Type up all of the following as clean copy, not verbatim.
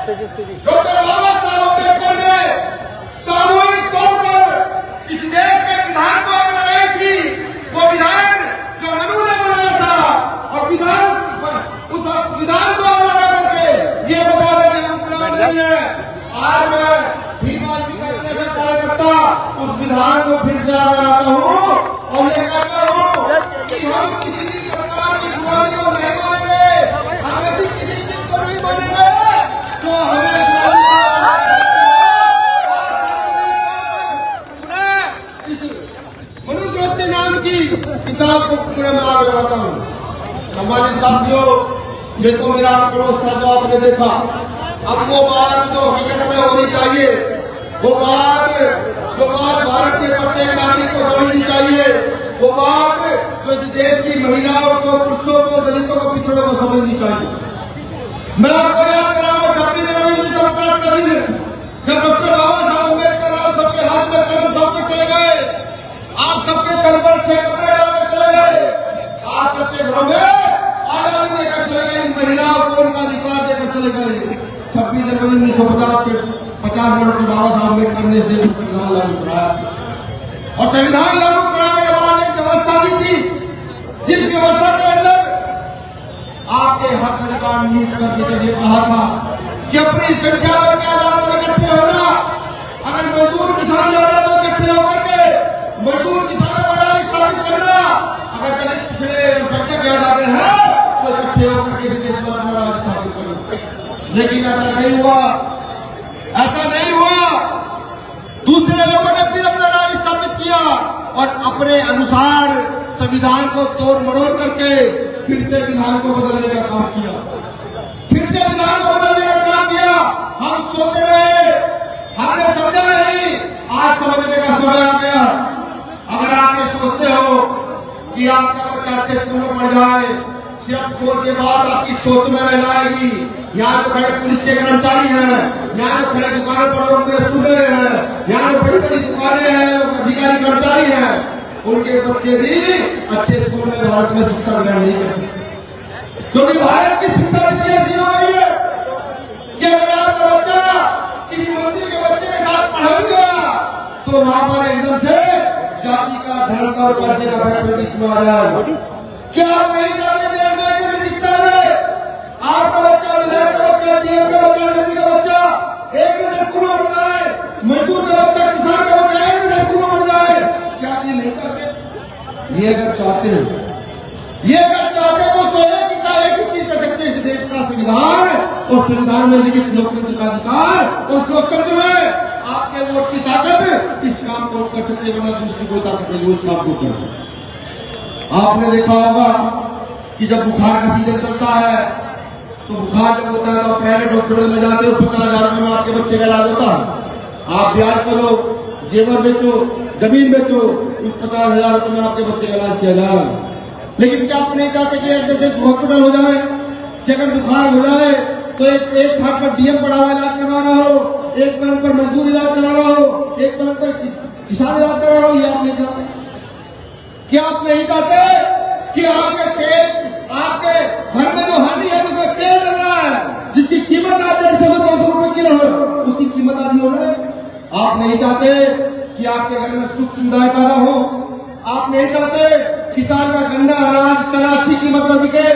Doctor बाबा साहब अम्बेडकर ने सामूहिक तौर पर इस देश के विधान को बनाई थी। वो विधान जो मनु ने बनाया था और उस विधान को लगा करके ये बता रहे कि हम गुलाम नहीं है। आज मैं भीमान की कार्यकर्ता उस विधान को फिर से आगे आता हूँ और ये कहता हूँ कि हम किसी भी प्रकार की गुलामी को नहीं मानेंगे, हम ऐसी किसी चीज को नहीं मानेंगे जो हमें इस मनुस्मृति नाम की किताब को पूरे में आगे बढ़ाता हूँ। हमारे साथियों, ये तो मेरा आक्रोश था जो आपने देखा। अब वो बात जो हकीकत में होनी चाहिए, वो बात जो बात भारत के प्रत्येक नागरिक को समझनी चाहिए, वो बात जो इस देश की महिलाओं को, पुरुषों को, दलितों को, पिछड़ों को समझनी चाहिए। मैं आपको याद कराऊंगा 26 जनवरी 1950 का दिन जब डॉक्टर बाबा साहब अम्बेडकर आप सबके हाथ में कलम सबके चले गए, आप सबके तन पर से कपड़े डालकर चले गए, आप सबके घरों में आजादी देकर चले गए, इन महिलाओं को उनका अधिकार देकर चले गए। 26 जनवरी 1950 के 50 मिनट के बाबा साहब अम्बेडकर ने इस देश में संविधान लागू कराया और संविधान लागू कराने के बाद एक व्यवस्था दी थी, जिस व्यवस्था के अंदर आपके हक अधिकार नीट करके जब ये कहा था कि अपनी संख्या के आधार पर इकट्ठे होना, अगर मजदूर किसान ज्यादा तो इकट्ठे होकर के मजदूर किसानों का राज स्थापित करना, अगर दलित पिछड़े इकट्ठे किया जाते हैं तो इकट्ठे होकर के इस देश में अपना राज स्थापित करना। लेकिन ऐसा नहीं हुआ, ऐसा नहीं हुआ। दूसरे लोगों ने फिर अपना राज स्थापित किया और अपने अनुसार संविधान को तोड़ मरोड़ करके फिर से विधान को बदलने का काम किया, फिर से विधान को बदलने का काम किया। हम सोते रहे, हमने समझा नहीं, आज समझने का समय आ गया। अगर आप ये सोचते हो कि आपका बच्चा अच्छे स्कूल में पढ़ जाए, सिर्फ सोच के बाद आपकी सोच में रह जाएगी। यहाँ तो खड़े पुलिस के कर्मचारी हैं, यहाँ तो खड़े दुकानों पर लोग मेरे सुन रहे हैं, यहाँ तो बड़ी बड़ी दुकानें हैं, अधिकारी कर्मचारी हैं, उनके बच्चे भी अच्छे स्कूल में भारत में शिक्षा ग्रहण नहीं कर सकते, क्योंकि भारत की शिक्षा नीति ऐसी हो गई है कि अगर आपका बच्चा किसी मंदिर के बच्चे के साथ पढ़ गया तो वहां पर एकदम से जाति का, धर्म का और पैसे का फैक्टर बीच में आ जाए। क्या आप नहीं जानते शिक्षा में आपका बच्चा, विधायक का बच्चा, डीएम का बच्चा, एमपी का बच्चा एक जैसे स्कूल में पढ़ जाए, मजदूर का बच्चा, किसान का बच्चा एक जैसे स्कूल में पढ़ जाए? क्या आप ये नहीं चाहते? ये अगर चाहते हो, ये अगर चाहते हो तो एक ही चीज कर सकते हैं, इस देश का संविधान और संविधान में लिखित लोकतंत्र का अधिकार, उस लोकतंत्र में आपके वोट की ताकत इस काम को कर सकते, वरना दूसरी कोई ताकत नहीं उस काम को कर। आपने देखा होगा कि जब बुखार का सीजन चलता है तो बुखार जब होता है तो प्राइवेट हॉस्पिटल में जाते हो, 50,000 रुपए में आपके बच्चे का इलाज होता है। आप ब्याज करो, जेवर बेचो, जमीन बेचो, उस 50,000 रुपए में आपके बच्चे का इलाज किया जाए। लेकिन क्या आप नहीं चाहते कि एक जैसे हॉस्पिटल हो जाए कि अगर बुखार हो जाए तो एक खाट पर डीएम पड़ा हुआ इलाज करवा रहा हो, एक पलंग पर मजदूर इलाज करा रहा हो, एक पलंग पर किसान इलाज करा रहा हो? ये आप नहीं चाहते? क्या आप नहीं चाहते कि आपके तेल, आपके घर में जो हानि है उसमें तेल चल रहा है जिसकी कीमत आप 150 से 200 रुपए किलो है, उसकी कीमत आधी हो रही है? आप नहीं चाहते कि आपके घर में सुख सुविधाएं पैदा हो? आप नहीं चाहते किसान का गन्ना, अनाज, चना अच्छी कीमत पर बिके?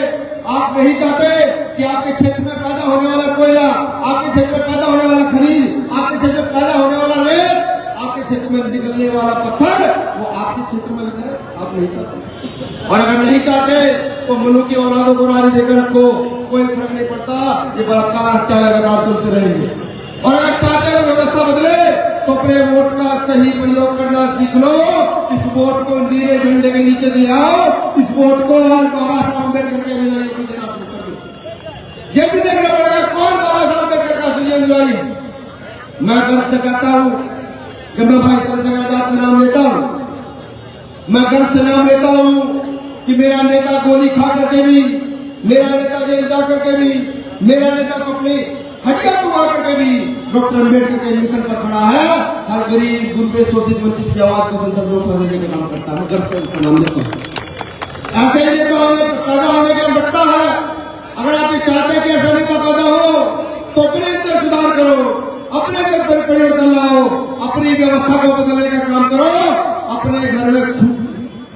आप नहीं चाहते कि आपके क्षेत्र में पैदा होने वाला कोयला, आपके क्षेत्र में पैदा होने वाला खनिज, आपके क्षेत्र में पैदा होने वाला रेत, आपके क्षेत्र में निकलने वाला पत्थर वो आपके क्षेत्र में निकले? आप नहीं चाहते। और अगर नहीं चाहते तो मनु की औलादों को नारी देकर रखो, कोई फर्क नहीं पड़ता, ये बलात्कार हत्या लगातार चलते रहेंगे। और अगर चाहते हो व्यवस्था बदले तो अपने वोट का सही प्रयोग करना सीख लो। इस वोट को नीले झंडे के नीचे दे आओ, इस वोट को बाबा साहब अम्बेडकर के अनुयायी को देना शुरू कर दो। ये भी देखना पड़ेगा कौन बाबा साहब अम्बेडकर का असली अनुयायी। मैं गर्व से कहता हूँ कि मैं भाई तरह का नाम लेता हूँ, मैं गर्व से नाम लेता हूँ कि मेरा नेता गोली खा करके भी, मेरा नेता जेल जा करके भी, मेरा नेता को अपनी हटिया कुआ करके भी डॉक्टर अम्बेडकर के मिशन पर खड़ा है। हर गरीब, गुरबे, शोषित, वंचित की आवाज को संसद लोकसभा देने का काम करता है। गर्व से उसका नाम लेता हूँ। ऐसे ही नेता हमें पैदा होने की आवश्यकता है। अगर आप ये चाहते हैं कि ऐसा नेता पैदा हो तो अपने अंदर व्यवस्था को बदलने का काम करो। अपने घर में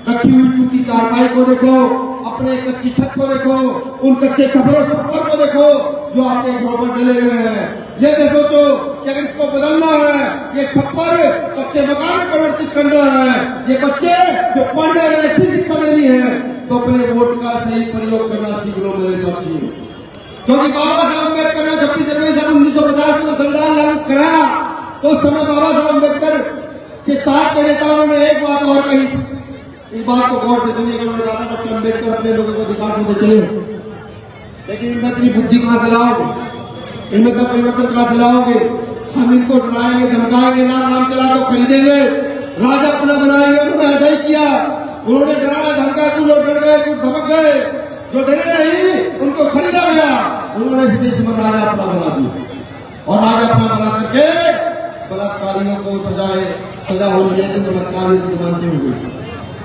रखी हुई टूटी चारपाई को देखो, अपने कच्ची छत को देखो, उन कच्चे कपड़ों को देखो जो आपके घरों पर डले हुए हैं। ये देखो तो कि अगर इसको बदलना है, ये छप्पर कच्चे मकान में परिवर्तित करना है, ये बच्चे जो पढ़ने और अच्छी शिक्षा लेनी है, तो अपने वोट का सही प्रयोग करना सीख लो मेरे साथियों। क्योंकि बाबा साहब अम्बेडकर ने 26 जनवरी 1950 को संविधान लागू कराया, तो उस समय बाबा साहब अम्बेडकर के साथ के नेताओं ने एक बात और कही। इस बात को गौर से सुनिएगा। उन्होंने कहा था डॉक्टर अम्बेडकर अपने लोगों को अधिकार देते चले, लेकिन इनमें इतनी बुद्धि कहां से लाओगे, इनमें का परिवर्तन कहां से लाओगे? हम इनको डराएंगे, धमकाएंगे, नाम चला तो खरीदेंगे, राजा अपना बनाएंगे। उन्होंने ऐसा ही किया। उन्होंने डराया, धमकाया, कुछ लोग डर गए, कुछ धमक गए। जो डरे नहीं उनको खरीदा गया। उन्होंने इस देश में राजा अपना बना दिया, और राजा अपना बना करके बलात्कारियों को सजा होनी चाहिए, बलात्कारियों की मानते होंगे।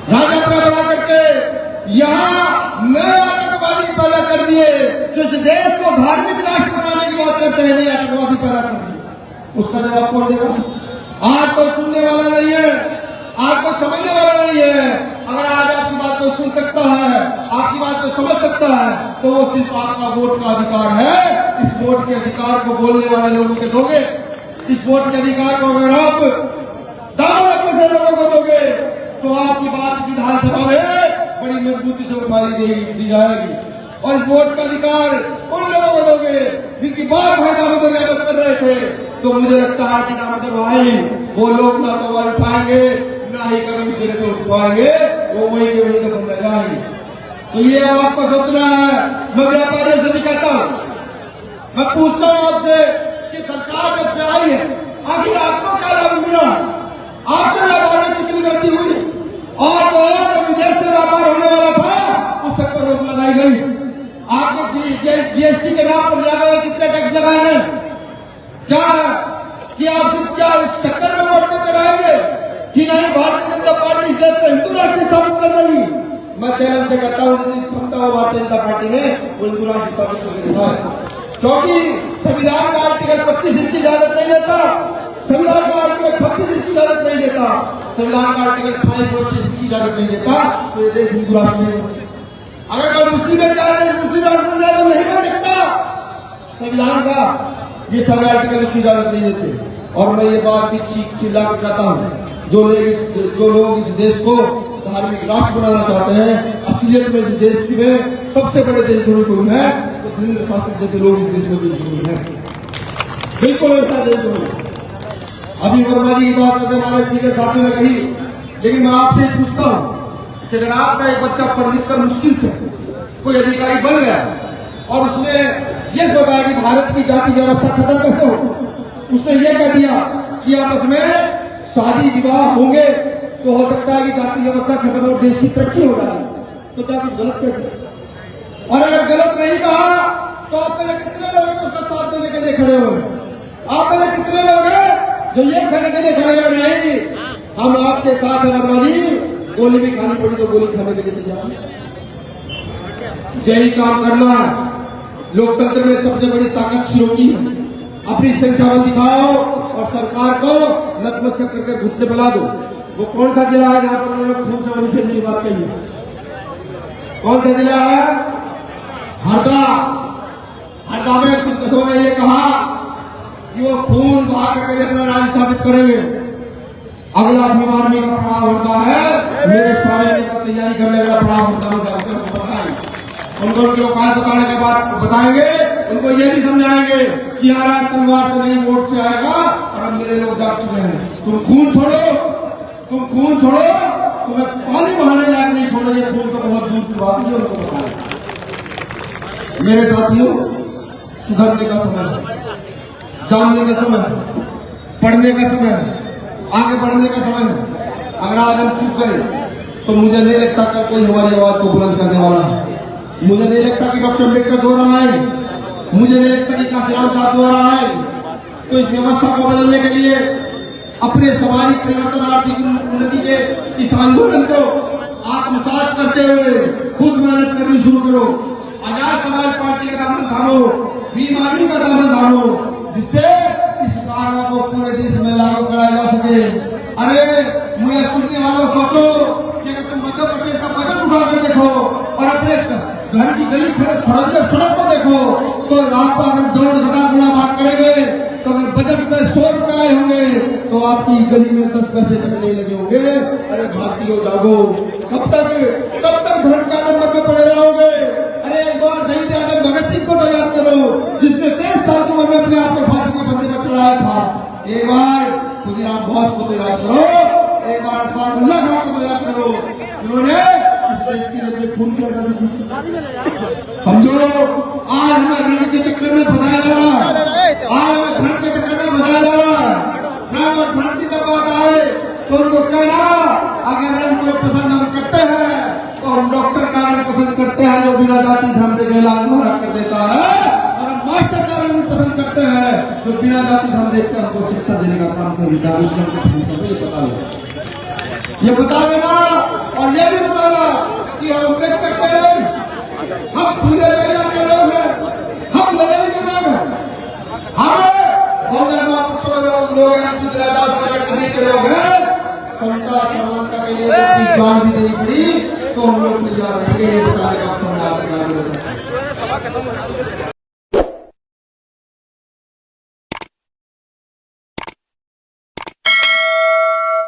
राजा अपना बना करके यहाँ नए आतंकवादी पैदा कर दिए, जो इस देश को धार्मिक राष्ट्र बनाने की बात करते हैं, नए आतंकवादी पैदा कर दिए। उसका जवाब कौन देगा? आज कोई सुनने वाला नहीं है, आज कोई समझने वाला नहीं है। अगर आज आपकी बात को सुन सकता है, आपकी बात को समझ सकता है, तो वो सिर्फ आपका वोट का अधिकार है। इस वोट के अधिकार को बोलने वाले लोगों के दोगे। इस वोट के अधिकार को अगर आप दामन रखने से लोगों को दोगे, तो आपकी बात विधानसभा में बड़ी मजबूती से उठाई दी जाएगी। और इस वोट का अधिकार उन लोगों को दोगे जिनकी बात भाई दामोदर यादव कर रहे थे, तो मुझे लगता है कि दामोदर भाई वो लोग ना तो आवाज उठाएंगे, ना ही कभी सिरे से उठवाएंगे, वो वही के वही दफन रह जाएंगे। तो ये आपको सोचना है। मैं व्यापारियों से भी कहता हूं, मैं पूछता हूं आपसे कि सरकार जब से आई है, आखिर आपको क्या लाभ मिला? आपके व्यापार में कितनी गलती हुई? और तो और विदेश से व्यापार होने वाला था, उस तक पर रोक लगाई गई। आपके जीएसटी के नाम पर ज्यादा कितने टैक्स लगाए हैं? क्या कि आप क्या इस चक्कर में वोट देते रहेंगे कि नहीं भारतीय जनता पार्टी इस देश को हिंदू राष्ट्र स्थापित कर देगी? मैं चैलेंज से कहता हूं, क्षमता हो भारतीय जनता पार्टी में वो हिंदू राष्ट्र स्थापित करके दिखाए। क्योंकि संविधान का आर्टिकल 25 इसकी इजाजत नहीं देता, संविधान का आर्टिकल 26 इसकी इजाजत नहीं देता, संविधान का आर्टिकल 28 इसकी इजाजत नहीं देता, तो ये देश हिंदू राष्ट्र नहीं बन सकता। अगर कोई मुस्लिम मुस्लिम राष्ट्र बन जाए तो नहीं बन सकता। संविधान का ये सारे आर्टिकल की इजाजत नहीं देते। और मैं ये बात भी चीख चिल्ला कर कहता हूँ, जो लोग इस देश को धार्मिक राष्ट्र बनाना चाहते हैं, असलियत में इस देश की में सबसे बड़े देशद्रोही कोई है, तो धीरेन्द्र शास्त्री जैसे लोग इस देश में देशद्रोही है। बिल्कुल ऐसा देशद्रोही। अभी वर्मा जी की बात करके हमारे सीधे साथियों ने कही, लेकिन मैं आपसे पूछता हूँ कि अगर आपका एक बच्चा पढ़ लिख कर मुश्किल से कोई अधिकारी बन गया और उसने ये बताया कि भारत की जाति व्यवस्था खत्म कैसे हो, उसने ये कह दिया कि आपस में शादी विवाह होंगे तो हो सकता है कि जाति व्यवस्था खत्म हो, देश की तरक्की हो जाए, तो क्या कुछ गलत कर दिया? और अगर गलत नहीं कहा तो आप पहले कितने लोग हैं उसका साथ देने के लिए खड़े हुए? आप पहले कितने लोग हैं जो ये कहने के लिए खड़े हुए नहीं हम आपके साथ हैं वर्मा जी, गोली भी खानी पड़ी तो गोली खाने के लिए तैयार हैं। यही काम करना है। लोकतंत्र में सबसे बड़ी ताकत शुरू की है। अपनी संख्या बल दिखाओ और सरकार को नतमस्तक करके घुटने बुला दो। वो कौन सा जिला है जहां पर उन्होंने खून से मनुष्य की बात कही है? कौन सा जिला है? हरदा। हरदा में उन्होंने ये कहा कि वो खून बहा करके अपना राज स्थापित करेंगे। अगला भीम आर्मी का पड़ाव होता है, मेरे सारे नेता तैयारी कर लेगा, पड़ाव होता है उनको उनकी औकात बताने के बाद बताएंगे, उनको ये भी समझाएंगे कि यार तलवार से नहीं वोट से आएगा, और अब मेरे लोग जाग चुके हैं। तुम खून छोड़ो, तुम्हें पानी बहाने लायक नहीं छोड़ोगे, खून तो बहुत दूर की बात है। उनको बताएंगे मेरे साथियों, सुधरने का समय है, जानने का समय है, पढ़ने का समय है, आगे बढ़ने का समय है। अगर आज हम चुप गए तो मुझे नहीं लगता कि कोई हमारी आवाज को बुलंद करने वाला है। मुझे नहीं लगता कि डॉक्टर अम्बेडकर द्वारा आए, मुझे नहीं लगता कि काशीराम साहब द्वारा आए। तो इस व्यवस्था को बदलने के लिए अपने सामाजिक परिवर्तन, आर्थिक उन्नति के इस आंदोलन को आत्मसात करते हुए खुद मेहनत करनी शुरू करो। आजाद समाज पार्टी का दामन थामो, भीम आर्मी का दामन थामो, जिससे इस कानून को पूरे देश में लागू कराया जा सके। तो रात को अगर दौड़ घटा गुड़ा बात करेंगे तो अगर बजट में 100 रुपए आए होंगे तो आपकी गली में 10 पैसे तक नहीं लगे होंगे। अरे भारतीयों जागो, कब तक धर्म का नंबर में पड़े रहोगे? अरे एक बार शहीद आजम भगत सिंह को तो याद करो, जिसने 23 साल की उम्र में अपने आप को फांसी के फंदे में चढ़ाया था। एक बार खुदीराम बोस को तो याद करो, एक बार अल्लाह खान को तो याद करो, जिन्होंने इस देश के लिए खून की आजादी दी। समझो, आज हमें रण के चक्कर में फंसाया जा रहा है, आज हमें धर्म के चक्कर में फंसाया जा रहा है। धर्म और धर्म की जब बात आए तो उनको कहना, अगर रंग को पसंद हम करते हैं तो हम डॉक्टर का रंग पसंद करते हैं जो बिना जाति धर्म के इलाज पूरा कर देता है, और हम मास्टर का रंग पसंद करते हैं जो बिना जाति धर्म देख कर हमको शिक्षा देने का काम कर देता है। ये बता देना और ये भी बताना कि हम उम्मीद करते हैं, हम खुले मेरिया के लोग हैं, हम लड़ाई के लोग हैं, हमें लोग हैं, के लोग हैं, समता समानता के लिए जान भी देनी पड़ी तो हम लोग तैयार रहेंगे। ये बताने का समय